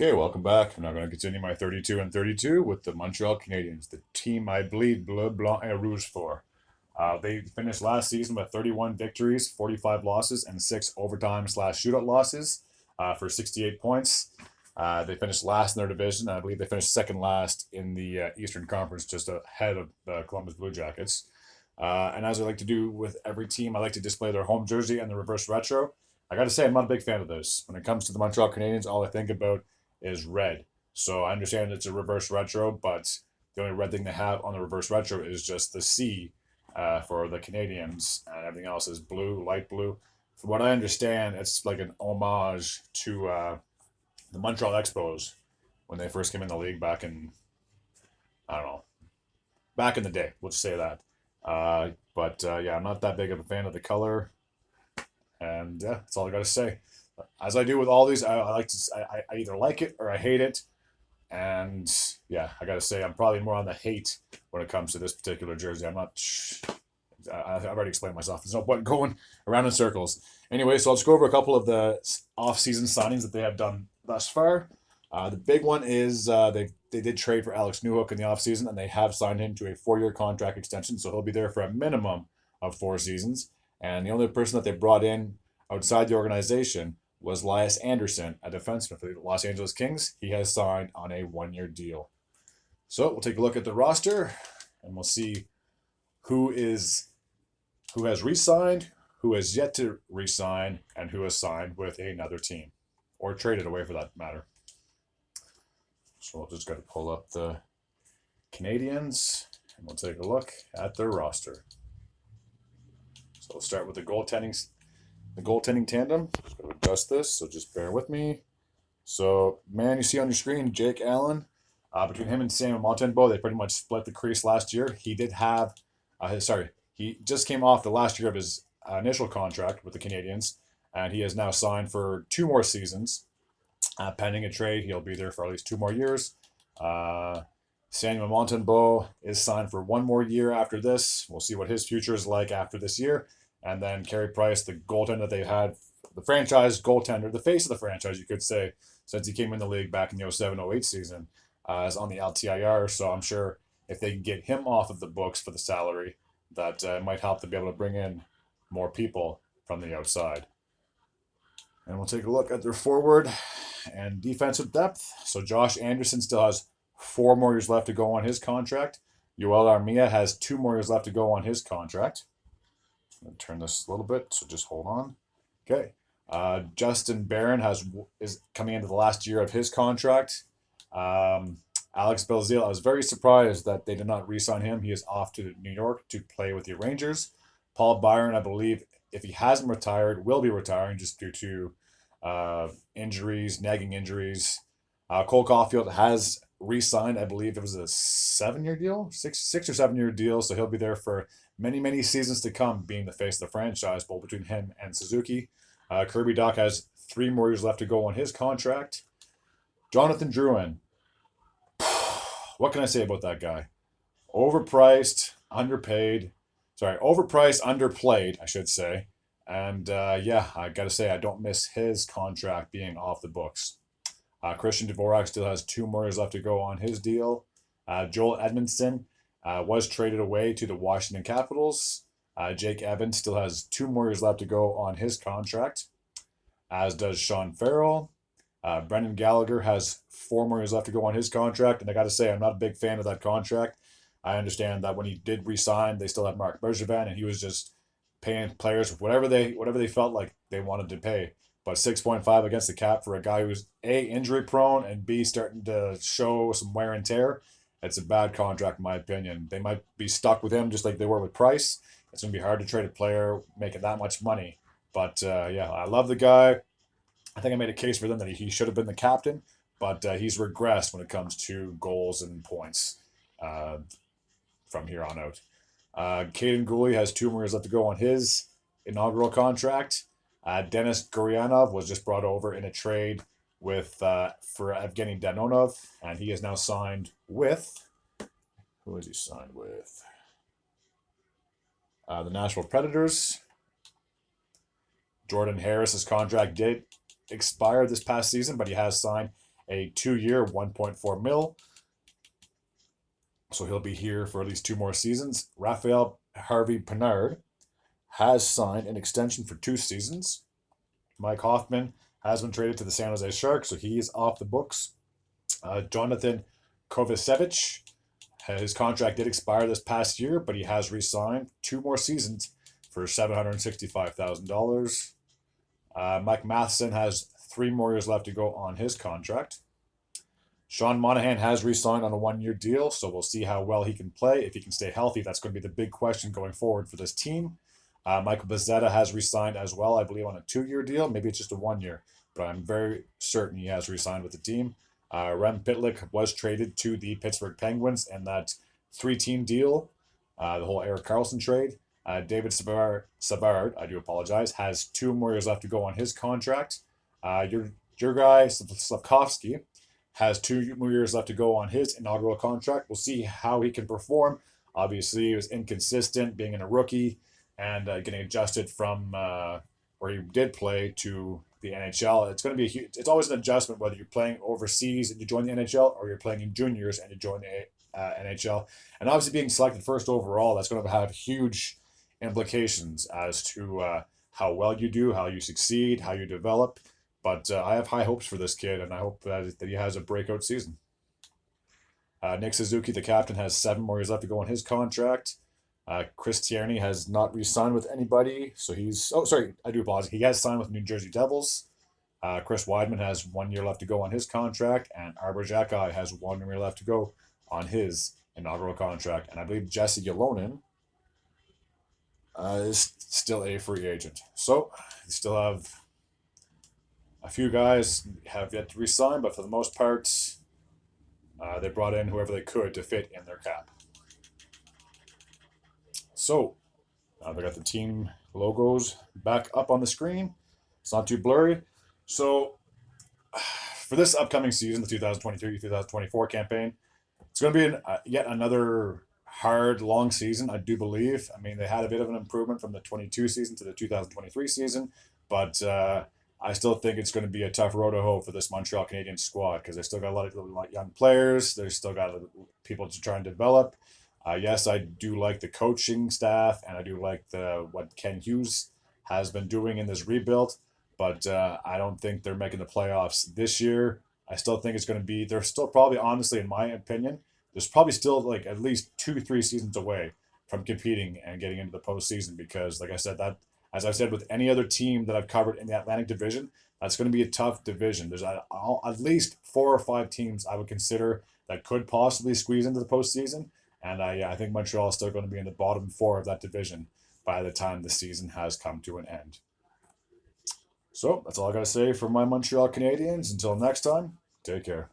Okay, welcome back. I'm now going to continue my 32 and 32 with the Montreal Canadiens, the team I bleed bleu, blanc, et rouge for. They finished last season with 31 victories, 45 losses, and 6 overtime/shootout losses for 68 points. They finished last in their division. I believe they finished second last in the Eastern Conference, just ahead of the Columbus Blue Jackets. And as I like to do with every team, I like to display their home jersey and the reverse retro. I got to say, I'm not a big fan of this. When it comes to the Montreal Canadiens, all I think about is red. So I understand it's a reverse retro, but the only red thing they have on the reverse retro is just the C for the Canadians, and everything else is blue, light blue. From what I understand, it's like an homage to the Montreal Expos when they first came in the league back in, I don't know, back in the day. We'll just say that. But yeah, I'm not that big of a fan of the color, and yeah, that's all I got to say. As I do with all these, I like to I either like it or I hate it. And yeah, I got to say, I'm probably more on the hate when it comes to this particular jersey. I'm not. I've already explained myself. There's no point going around in circles. Anyway, so I'll just go over a couple of the off-season signings that they have done thus far. The big one is they did trade for Alex Newhook in the offseason, and they have signed him to a 4-year contract extension, so he'll be there for a minimum of 4 seasons. And the only person that they brought in outside the organization was Lias Anderson, a defenseman for the Los Angeles Kings. He has signed on a 1-year deal. So we'll take a look at the roster, and we'll see who has re-signed, who has yet to re-sign, and who has signed with another team, or traded away for that matter. So we'll just got to pull up the Canadiens, and we'll take a look at their roster. So we'll start with the goaltending tandem. Just going to adjust this, so just bear with me. So, man, you see on your screen, Jake Allen. Between him and Sam Montembeault, they pretty much split the crease last year. He did have, he just came off the last year of his initial contract with the Canadiens, and he has now signed for 2 more seasons. Pending a trade, he'll be there for at least 2 more years. Samuel Montembeault is signed for 1 more year after this. We'll see what his future is like after this year. And then Carey Price, the goaltender that they had, the franchise goaltender, the face of the franchise, you could say, since he came in the league back in the 07-08 season, is on the LTIR. So I'm sure if they can get him off of the books for the salary, that might help to be able to bring in more people from the outside. And we'll take a look at their forward and defensive depth. So Josh Anderson still has 4 more years left to go on his contract. Yoel Armia has 2 more years left to go on his contract. I'm going to turn this a little bit, so just hold on. Okay. Justin Barron is coming into the last year of his contract. Alex Belzile, I was very surprised that they did not re-sign him. He is off to New York to play with the Rangers. Paul Byron, I believe, if he hasn't retired, will be retiring just due to injuries, nagging injuries. Cole Caulfield has re-signed. I believe it was a 7-year deal, six or 7-year deal. So he'll be there for many, many seasons to come, being the face of the franchise, both between him and Suzuki. Kirby Dach has 3 more years left to go on his contract. Jonathan Drouin. What can I say about that guy? Overpriced, underpaid. Sorry, overpriced, underplayed, I should say. And yeah, I got to say, I don't miss his contract being off the books. Christian Dvorak still has 2 more years left to go on his deal. Joel Edmondson was traded away to the Washington Capitals. Jake Evans still has 2 more years left to go on his contract, as does Sean Farrell. Brendan Gallagher has 4 more years left to go on his contract, and I got to say, I'm not a big fan of that contract. I understand that when he did resign, they still had Mark Bergevin, and he was just paying players whatever they felt like they wanted to pay. But 6.5 against the cap for a guy who's A, injury prone, and B, starting to show some wear and tear, it's a bad contract in my opinion. They might be stuck with him just like they were with Price. It's going to be hard to trade a player making that much money. But yeah, I love the guy. I think I made a case for them that he should have been the captain, but he's regressed when it comes to goals and points from here on out. Caden Gooley has 2 more years left to go on his inaugural contract. Denis Gurianov was just brought over in a trade with for Evgeny Danonov, and he is now signed with. Who is he signed with? The Nashville Predators. Jordan Harris's contract did expire this past season, but he has signed a 2-year, 1.4 mil. So he'll be here for at least 2 more seasons. Raphael Harvey Pinard has signed an extension for 2 seasons. Mike Hoffman has been traded to the San Jose Sharks, so he is off the books. Jonathan Kovacevic, his contract did expire this past year, but he has re-signed 2 more seasons for $765,000. Mike Matheson has 3 more years left to go on his contract. Sean Monahan has re-signed on a 1-year deal, so we'll see how well he can play. If he can stay healthy, that's going to be the big question going forward for this team. Michael Bezzetta has re-signed as well, I believe, on a 2-year deal. Maybe it's just a 1-year, but I'm very certain he has re-signed with the team. Rem Pitlick was traded to the Pittsburgh Penguins in that 3-team deal, the whole Erik Karlsson trade. David Savard, I do apologize, has 2 more years left to go on his contract. Your guy, Slavkovsky, has 2 years left to go on his inaugural contract. We'll see how he can perform. Obviously, he was inconsistent being a rookie and getting adjusted from where he did play to the NHL. It's going to be it's always an adjustment whether you're playing overseas and you join the NHL or you're playing in juniors and you join the NHL. And obviously being selected first overall, that's going to have huge implications as to how well you do, how you succeed, how you develop. But I have high hopes for this kid, and I hope that he has a breakout season. Nick Suzuki, the captain, has 7 more years left to go on his contract. Chris Tierney has not re-signed with anybody, so he's... Oh, sorry, I do apologize. He has signed with New Jersey Devils. Chris Weidman has 1 year left to go on his contract, and Arbor Xhekaj has 1 year left to go on his inaugural contract. And I believe Jesse Ylonen is still a free agent. So, you still have a few guys have yet to re-sign, but for the most part, they brought in whoever they could to fit in their cap. So, they got the team logos back up on the screen. It's not too blurry. So, for this upcoming season, the 2023-2024 campaign, it's going to be yet another hard, long season, I do believe. I mean, they had a bit of an improvement from the 22 season to the 2023 season, but I still think it's going to be a tough road to hoe for this Montreal Canadiens squad because they still got a lot of young players. They still got people to try and develop. Yes, I do like the coaching staff, and I do like what Ken Hughes has been doing in this rebuild, but I don't think they're making the playoffs this year. I still think it's going to be, they're still probably, honestly, in my opinion, there's probably still like at least 2-3 seasons away from competing and getting into the postseason because, like I said, that as I've said with any other team that I've covered in the Atlantic Division, that's going to be a tough division. There's at least 4 or 5 teams I would consider that could possibly squeeze into the postseason, and I think Montreal is still going to be in the bottom 4 of that division by the time the season has come to an end. So that's all I got to say for my Montreal Canadiens. Until next time, take care.